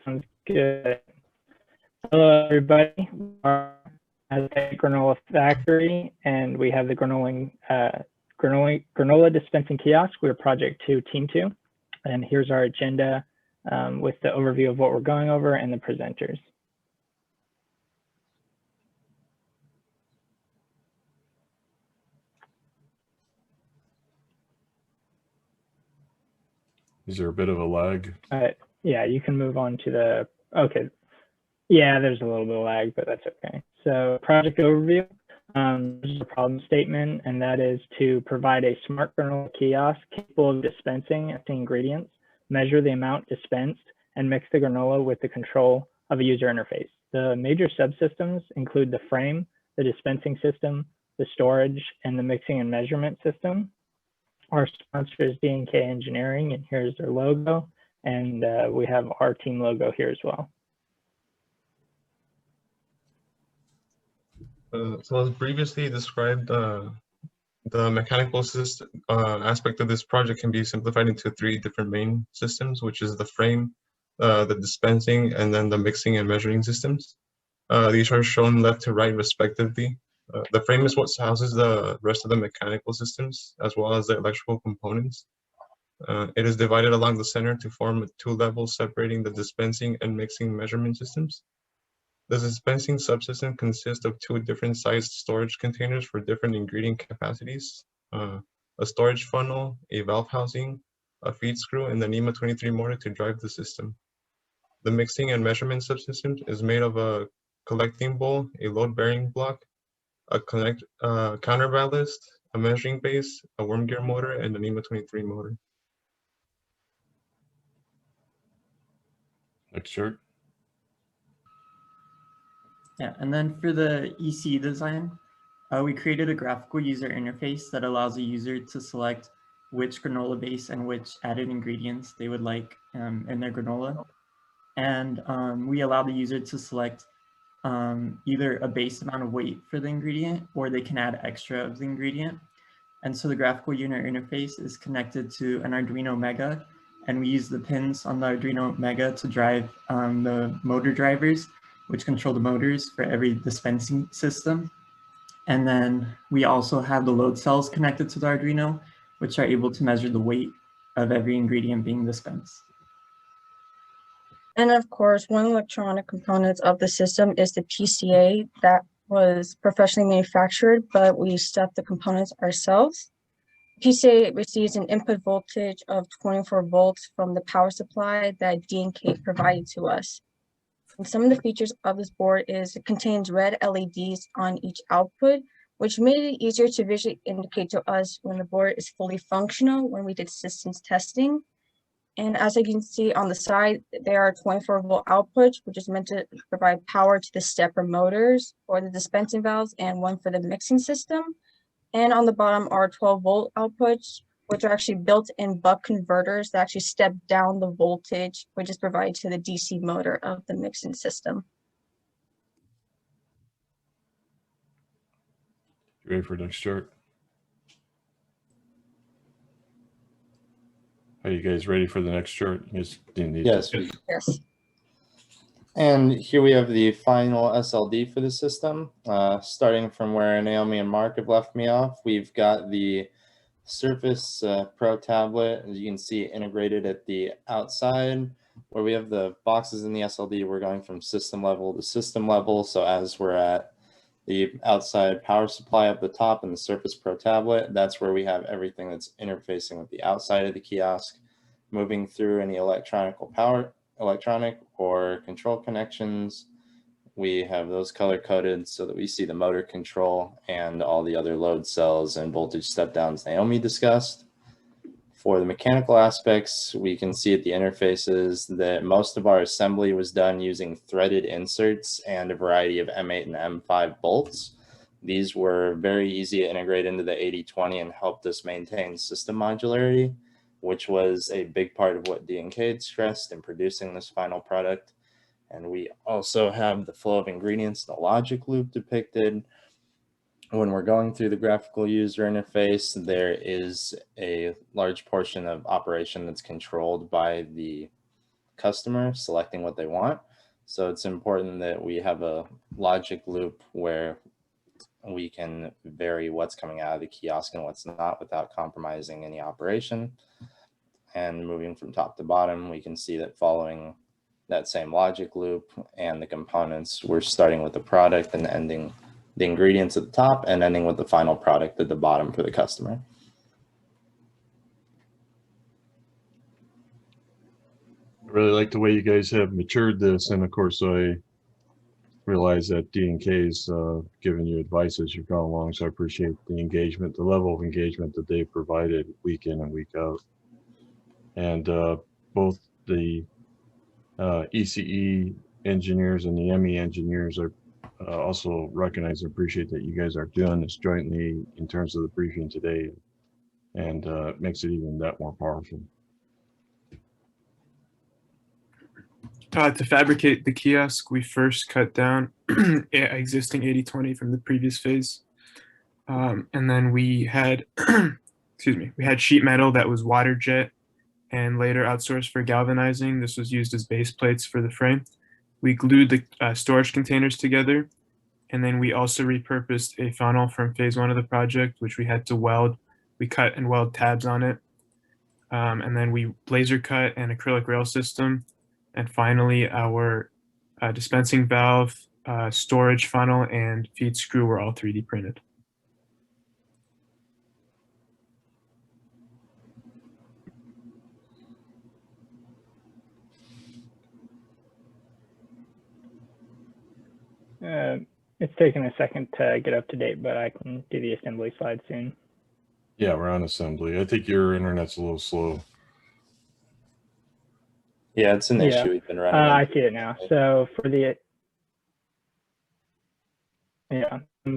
Sounds good. Hello, everybody. We are Aztec Granola Factory, and we have the Granola Dispensing Kiosk. We're Project 2, Team 2. And here's our agenda with the overview of what we're going over and the presenters. Is there a bit of a lag? Yeah, you can move on to the, okay. Yeah, there's a little bit of lag, but that's okay. So project overview, there's a problem statement, and that is to provide a smart granola kiosk capable of dispensing the ingredients, measure the amount dispensed, and mix the granola with the control of a user interface. The major subsystems include the frame, the dispensing system, the storage, and the mixing and measurement system. Our sponsor is D&K Engineering, and here's their logo. And we have our team logo here as well. So as previously described, the mechanical system aspect of this project can be simplified into 3 different main systems, which is the frame, the dispensing, and then the mixing and measuring systems. These are shown left to right respectively. The frame is what houses the rest of the mechanical systems, as well as the electrical components. It is divided along the center to form 2 levels separating the dispensing and mixing measurement systems. The dispensing subsystem consists of 2 different sized storage containers for different ingredient capacities, a storage funnel, a valve housing, a feed screw, and the NEMA 23 motor to drive the system. The mixing and measurement subsystem is made of a collecting bowl, a load bearing block, a counterballast, a measuring base, a worm gear motor, and a NEMA 23 motor. Next chart. Yeah, and then for the EC design, we created a graphical user interface that allows a user to select which granola base and which added ingredients they would like in their granola. And we allow the user to select either a base amount of weight for the ingredient, or they can add extra of the ingredient. And so the graphical user interface is connected to an Arduino Mega, and we use the pins on the Arduino Mega to drive the motor drivers, which control the motors for every dispensing system. And then we also have the load cells connected to the Arduino, which are able to measure the weight of every ingredient being dispensed. And of course, one electronic component of the system is the PCA that was professionally manufactured, but we stuffed the components ourselves. PCA receives an input voltage of 24 volts from the power supply that D&K provided to us. And some of the features of this board is it contains red LEDs on each output, which made it easier to visually indicate to us when the board is fully functional when we did systems testing. And as you can see on the side, there are 24-volt outputs, which is meant to provide power to the stepper motors for the dispensing valves and one for the mixing system. And on the bottom are 12-volt outputs, which are actually built-in buck converters that actually step down the voltage, which is provided to the DC motor of the mixing system. You ready for the next chart? Are you guys ready for the next chart? You guys didn't need Yes. to. Yes. And here we have the final SLD for the system. Starting from where Naomi and Mark have left me off, we've got the Surface Pro tablet, as you can see, integrated at the outside. Where we have the boxes in the SLD, we're going from system level to system level. So as we're at the outside power supply up the top and the Surface Pro tablet, that's where we have everything that's interfacing with the outside of the kiosk, moving through any electronic or control connections. We have those color coded so that we see the motor control and all the other load cells and voltage step downs Naomi discussed. For the mechanical aspects, we can see at the interfaces that most of our assembly was done using threaded inserts and a variety of M8 and M5 bolts. These were very easy to integrate into the 8020 and helped us maintain system modularity, which was a big part of what D&K had stressed in producing this final product. And we also have the flow of ingredients, the logic loop depicted. When we're going through the graphical user interface, there is a large portion of operation that's controlled by the customer selecting what they want. So it's important that we have a logic loop where we can vary what's coming out of the kiosk and what's not without compromising any operation. And moving from top to bottom, we can see that following that same logic loop and the components, we're starting with the product and ending the ingredients at the top and ending with the final product at the bottom for the customer. I really like the way you guys have matured this, and of course I realize that D&K's given you advice as you've gone along, so I appreciate the engagement, the level of engagement that they've provided week in and week out. And both the ECE engineers and the ME engineers are also recognize and appreciate that you guys are doing this jointly in terms of the briefing today, and it makes it even that more powerful. To fabricate the kiosk, we first cut down existing 80/20 from the previous phase. And then we had, excuse me, we had sheet metal that was water jet and later outsourced for galvanizing. This was used as base plates for the frame. We glued the storage containers together. And then we also repurposed a funnel from phase 1 of the project, which we had to weld. We cut and weld tabs on it. And then we laser cut an acrylic rail system. And finally, our dispensing valve, storage funnel, and feed screw were all 3D printed. It's taking a second to get up to date, but I can do the assembly slide soon. Yeah, we're on assembly. I think your internet's a little slow. Yeah, it's an issue we've been running I into. see it now. So for the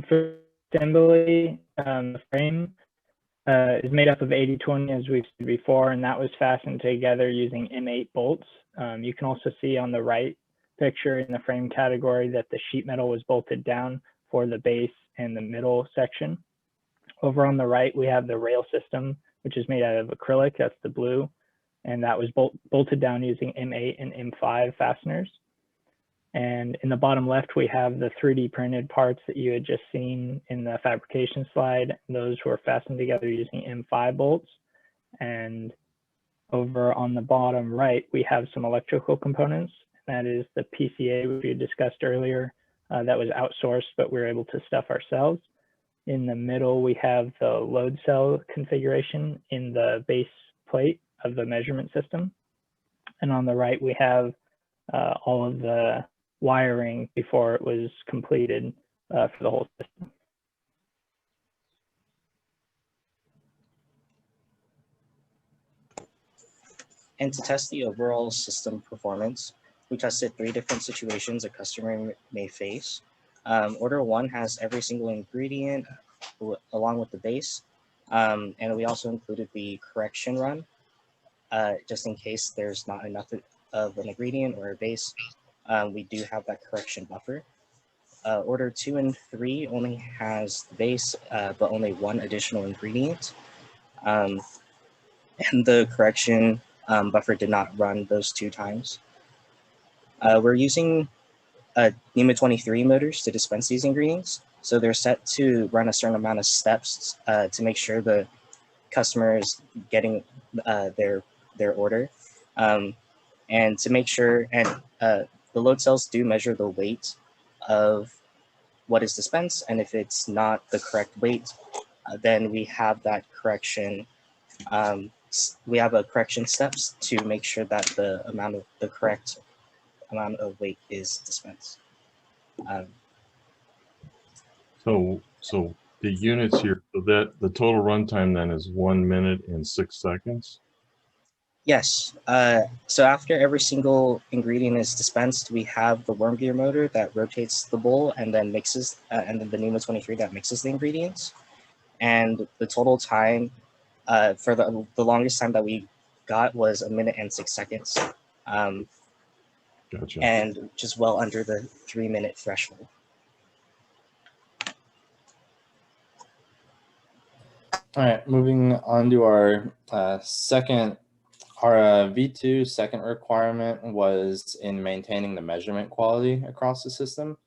for assembly, the frame is made up of 80/20 as we've said before, and that was fastened together using M8 bolts. You can also see on the right picture in the frame category that the sheet metal was bolted down for the base and the middle section. Over on the right, we have the rail system, which is made out of acrylic, that's the blue, and that was bolted down using M8 and M5 fasteners. And in the bottom left, we have the 3D printed parts that you had just seen in the fabrication slide. Those were fastened together using M5 bolts. And over on the bottom right, we have some electrical components. That is the PCA, which we discussed earlier, that was outsourced, but we were able to stuff ourselves. In the middle, we have the load cell configuration in the base plate of the measurement system. And on the right, we have all of the wiring before it was completed for the whole system. And to test the overall system performance, we tested 3 different situations a customer may face. Order 1 has every single ingredient along with the base. And we also included the correction run, just in case there's not enough of an ingredient or a base. We do have that correction buffer. Order 2 and 3 only has the base, but only 1 additional ingredient. And the correction buffer did not run those 2 times. We're using NEMA 23 motors to dispense these ingredients. So they're set to run a certain amount of steps to make sure the customer is getting their order. And to make sure, and the load cells do measure the weight of what is dispensed. And if it's not the correct weight, then we have that correction. We have a correction steps to make sure that the correct amount of weight is dispensed. So the units here, so that the total runtime then is 1 minute and 6 seconds. Yes. So after every single ingredient is dispensed, we have the worm gear motor that rotates the bowl and then mixes, and then the NEMA 23 that mixes the ingredients. And the total time for the longest time that we got was 1 minute and 6 seconds. Gotcha. And just well under the 3-minute threshold. All right, moving on to our second Our V2 second requirement was in maintaining the measurement quality across the system.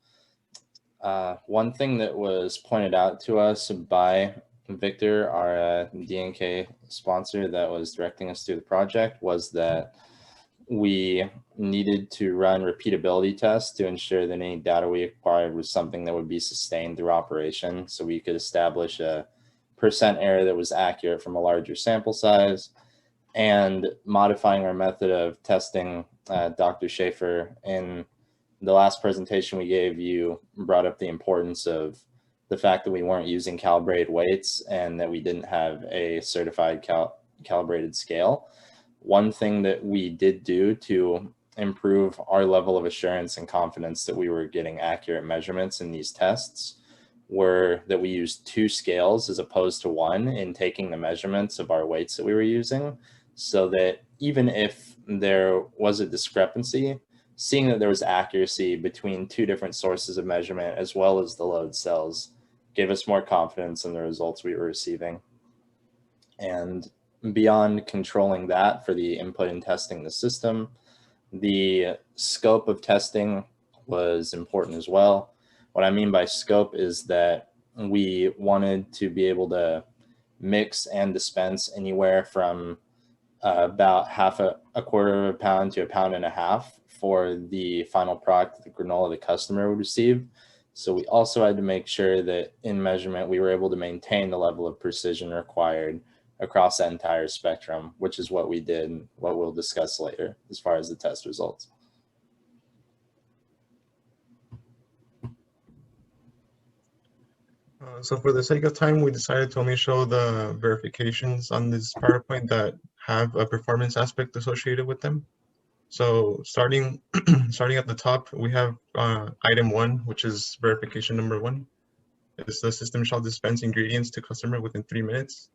One thing that was pointed out to us by Victor, our DNK sponsor that was directing us through the project, was that we needed to run repeatability tests to ensure that any data we acquired was something that would be sustained through operation, so we could establish a percent error that was accurate from a larger sample size. And modifying our method of testing, Dr. Schaefer, in the last presentation we gave, you brought up the importance of the fact that we weren't using calibrated weights and that we didn't have a certified calibrated scale. One thing that we did do to improve our level of assurance and confidence that we were getting accurate measurements in these tests were that we used 2 scales as opposed to 1 in taking the measurements of our weights that we were using, so that even if there was a discrepancy, seeing that there was accuracy between 2 different sources of measurement as well as the load cells gave us more confidence in the results we were receiving. And beyond controlling that for the input and testing the system, the scope of testing was important as well. What I mean by scope is that we wanted to be able to mix and dispense anywhere from about a quarter of a pound to 1.5 pounds for the final product, the granola the customer would receive. So we also had to make sure that in measurement, we were able to maintain the level of precision required across that entire spectrum, which is what we did and what we'll discuss later as far as the test results. So for the sake of time, we decided to only show the verifications on this PowerPoint that have a performance aspect associated with them. So starting at the top, we have item 1, which is verification number 1. It's the system shall dispense ingredients to customer within 3 minutes.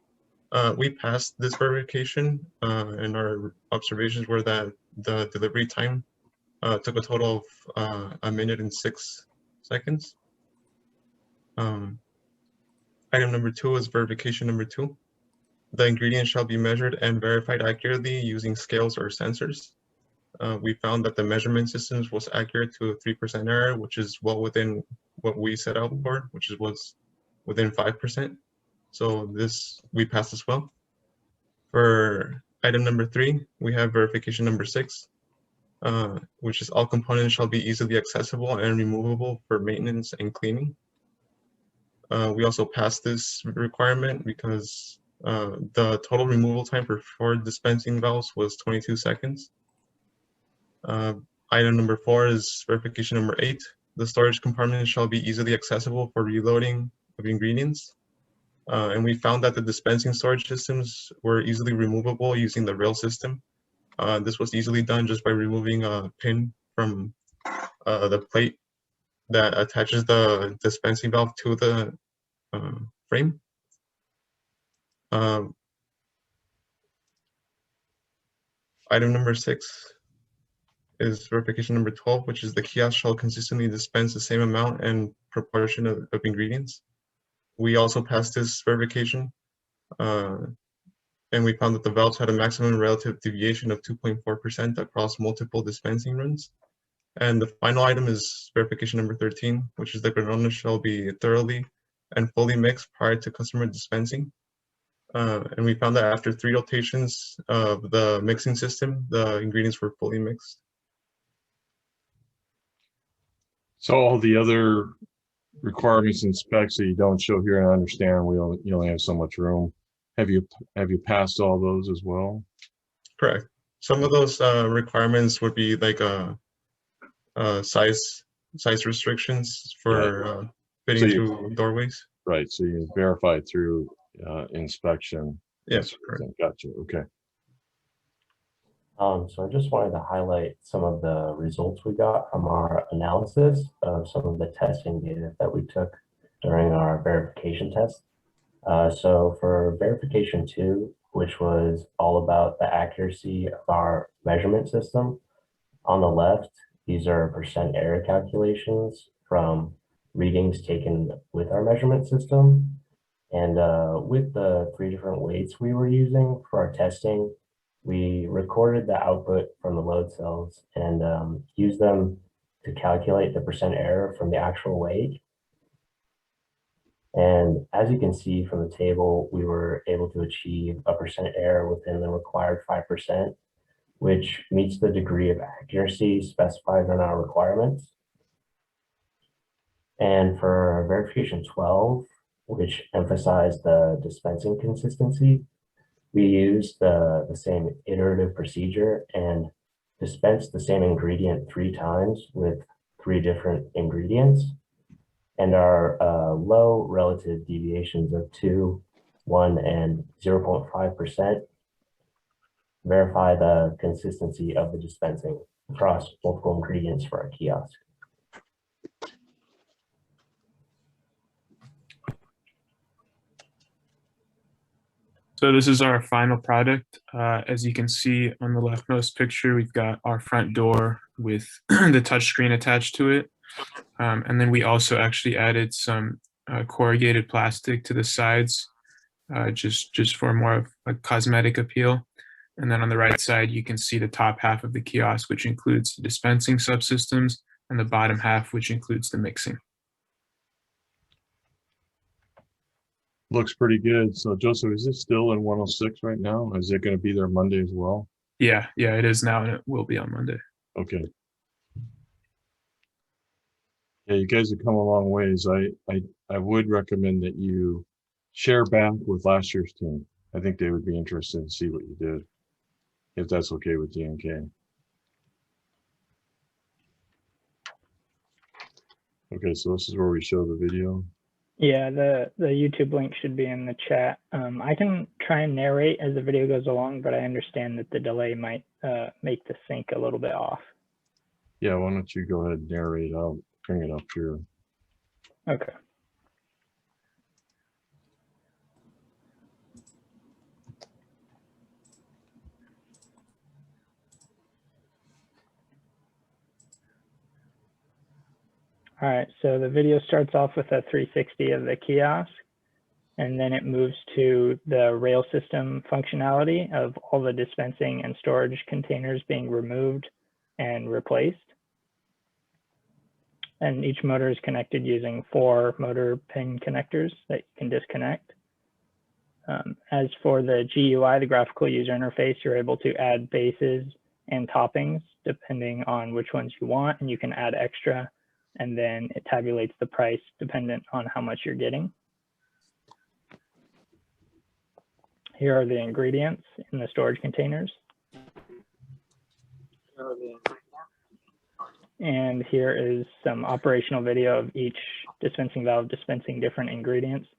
We passed this verification, and our observations were that the delivery time took a total of 1 minute and 6 seconds. Item number 2 is verification number 2. The ingredients shall be measured and verified accurately using scales or sensors. We found that the measurement systems was accurate to a 3% error, which is well within what we set out for, which was within 5%. So this we passed as well. For item number 3, we have verification number 6, which is all components shall be easily accessible and removable for maintenance and cleaning. We also passed this requirement because the total removal time for 4 dispensing valves was 22 seconds. Item number 4 is verification number 8. The storage compartment shall be easily accessible for reloading of ingredients. And we found that the dispensing storage systems were easily removable using the rail system. This was easily done just by removing a pin from the plate that attaches the dispensing valve to the frame. Item number 6 is verification number 12, which is the kiosk shall consistently dispense the same amount and proportion of ingredients. We also passed this verification, and we found that the valves had a maximum relative deviation of 2.4% across multiple dispensing runs. And the final item is verification number 13, which is the granola shall be thoroughly and fully mixed prior to customer dispensing. And we found that after 3 rotations of the mixing system, the ingredients were fully mixed. So all the other requirements and specs that you don't show here, and I understand you only have so much room. Have you passed all those as well? Correct. Some of those requirements would be like size restrictions for fitting through doorways. Right. So you verified through inspection. Yes. Correct. Gotcha. Okay. So I just wanted to highlight some of the results we got from our analysis of some of the testing data that we took during our verification test. So for verification 2, which was all about the accuracy of our measurement system, on the left, these are percent error calculations from readings taken with our measurement system. And with the 3 different weights we were using for our testing, we recorded the output from the load cells and used them to calculate the percent error from the actual weight. And as you can see from the table, we were able to achieve a percent error within the required 5%, which meets the degree of accuracy specified in our requirements. And for verification 12, which emphasized the dispensing consistency, we used the same iterative procedure and dispensed the same ingredient 3 times with 3 different ingredients. And our low relative deviations of 2, 1, and 0.5% verify the consistency of the dispensing across multiple ingredients for our kiosk. So this is our final product. As you can see on the leftmost picture, we've got our front door with the touchscreen attached to it. And then we also actually added some corrugated plastic to the sides, just for more of a cosmetic appeal. And then on the right side, you can see the top half of the kiosk, which includes the dispensing subsystems, and the bottom half, which includes the mixing. Looks pretty good. So Joseph, is it still in 106 right now? Is it going to be there Monday as well? Yeah, it is now, and it will be on Monday. Okay. Yeah, you guys have come a long ways. I would recommend that you share back with last year's team. I think they would be interested to see what you did, if that's okay with DNK. Okay, so this is where we show the video. Yeah, the YouTube link should be in the chat. I can try and narrate as the video goes along, but I understand that the delay might make the sync a little bit off. Yeah, why don't you go ahead and narrate? I'll bring it up here. Okay. All right, so the video starts off with a 360 of the kiosk, and then it moves to the rail system functionality of all the dispensing and storage containers being removed and replaced. And each motor is connected using 4 motor pin connectors that you can disconnect. As for the GUI, the graphical user interface, you're able to add bases and toppings depending on which ones you want, and you can add extra, and then it tabulates the price dependent on how much you're getting. Here are the ingredients in the storage containers. And here is some operational video of each dispensing valve dispensing different ingredients.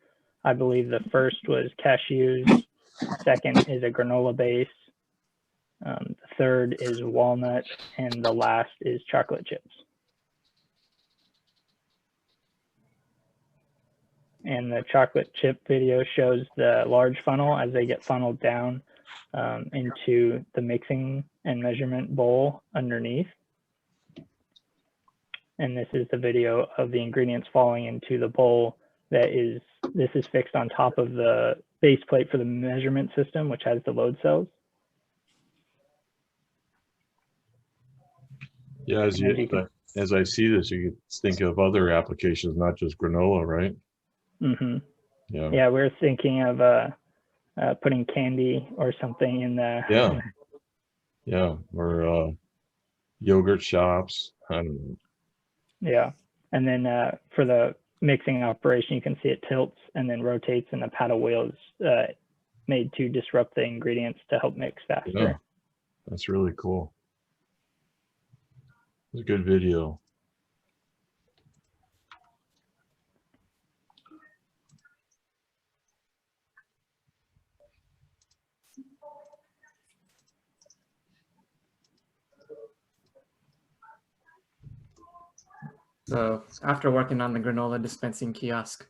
I believe the first was cashews, second is a granola base, the third is walnut, and the last is chocolate chips. And the chocolate chip video shows the large funnel as they get funneled down into the mixing and measurement bowl underneath. And this is the video of the ingredients falling into the bowl this is fixed on top of the base plate for the measurement system, which has the load cells. Yeah, as I see this, you could think of other applications, not just granola, right? Mm-hmm. Yeah. Yeah, we're thinking of putting candy or something in the. Yeah. Yeah, or yogurt shops. I don't know. Yeah, and then for the mixing operation, you can see it tilts and then rotates, and the paddle wheel is made to disrupt the ingredients to help mix faster. Yeah, that's really cool. It's a good video. So after working on the granola dispensing kiosk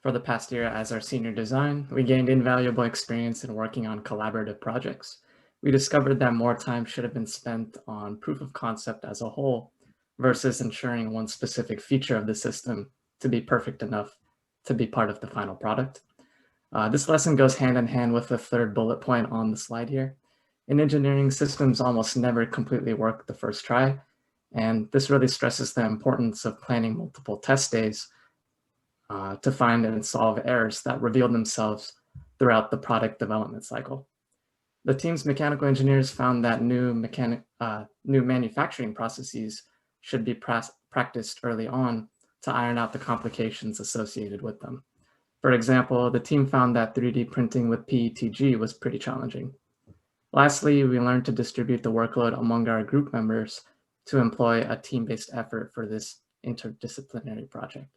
for the past year as our senior design, we gained invaluable experience in working on collaborative projects. We discovered that more time should have been spent on proof of concept as a whole versus ensuring one specific feature of the system to be perfect enough to be part of the final product. This lesson goes hand in hand with the third bullet point on the slide here. In engineering, systems almost never completely work the first try, and this really stresses the importance of planning multiple test days to find and solve errors that reveal themselves throughout the product development cycle. The team's mechanical engineers found that new manufacturing processes should be practiced early on to iron out the complications associated with them. For example, the team found that 3D printing with PETG was pretty challenging. Lastly, we learned to distribute the workload among our group members to employ a team-based effort for this interdisciplinary project.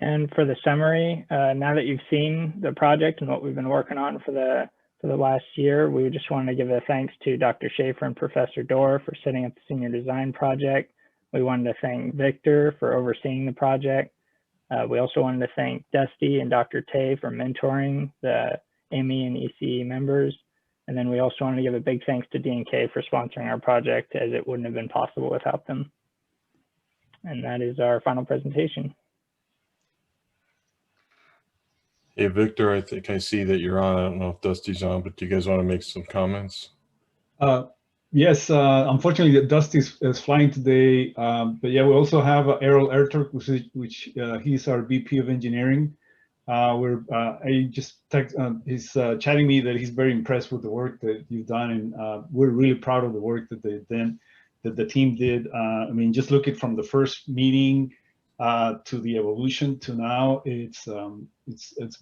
And for the summary, now that you've seen the project and what we've been working on for the last year, we just want to give a thanks to Dr. Schaefer and Professor Dorr for setting up the senior design project. We wanted to thank Victor for overseeing the project. We also wanted to thank Dusty and Dr. Tay for mentoring the ME and ECE members. And then we also want to give a big thanks to D&K for sponsoring our project, as it wouldn't have been possible without them. And that is our final presentation. Hey, Victor, I think I see that you're on. I don't know if Dusty's on, but do you guys want to make some comments? Yes, unfortunately, Dusty is flying today. But yeah, we also have Errol Erturk, which he's our VP of Engineering. He's chatting me that he's very impressed with the work that you've done, and we're really proud of the work that the team did. I mean, just look at from the first meeting to the evolution to now, it's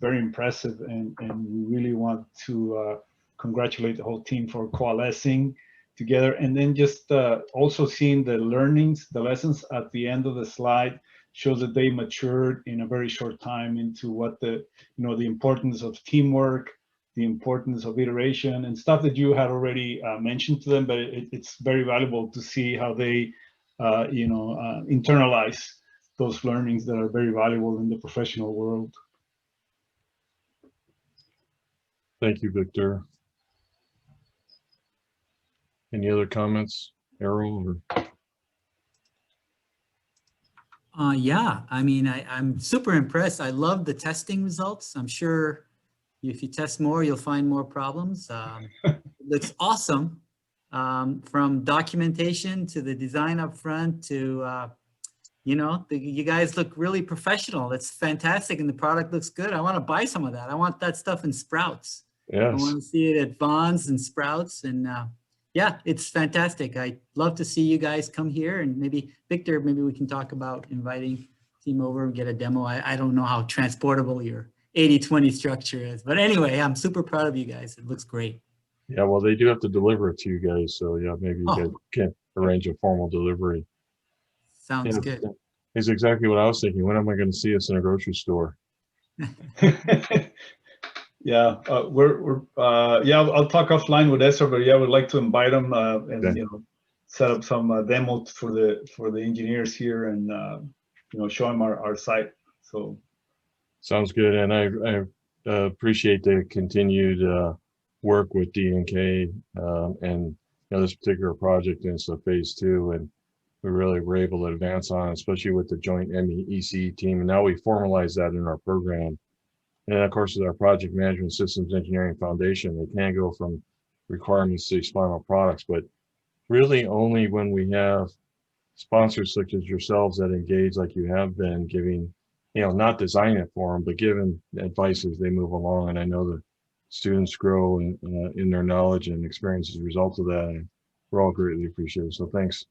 very impressive, and we really want to congratulate the whole team for coalescing together, and then just also seeing the learnings, the lessons at the end of the slide shows that they matured in a very short time into what the importance of teamwork, the importance of iteration, and stuff that you had already mentioned to them. But it's very valuable to see how they internalize those learnings that are very valuable in the professional world. Thank you, Victor. Any other comments, Errol? Yeah, I mean, I'm super impressed. I love the testing results. I'm sure if you test more, you'll find more problems. It looks awesome, from documentation to the design up front to, you guys look really professional. That's fantastic, and the product looks good. I want to buy some of that. I want that stuff in Sprouts. Yes. I want to see it at Vons and Sprouts, and yeah, it's fantastic. I'd love to see you guys come here, and maybe Victor, maybe we can talk about inviting team over and get a demo. I don't know how transportable your 80-20 structure is, but anyway, I'm super proud of you guys. It looks great. Yeah, well, they do have to deliver it to you guys, so yeah, maybe you guys can arrange a formal delivery. Sounds good. It's exactly what I was thinking. When am I going to see us in a grocery store? Yeah, I'll talk offline with Esther, but yeah, we'd like to invite them and set up some demo for the engineers here, and show them our site. So sounds good, and I appreciate the continued work with D&K and this particular project, and it's a phase 2, and we really were able to advance on, especially with the joint ME-ECE team, and now we formalize that in our program. And of course, with our project management systems engineering foundation, they can go from requirements to these final products, but really only when we have sponsors such as yourselves that engage like you have been, giving, not designing it for them, but giving advice as they move along. And I know the students grow in their knowledge and experience as a result of that. And we're all greatly appreciated. So thanks.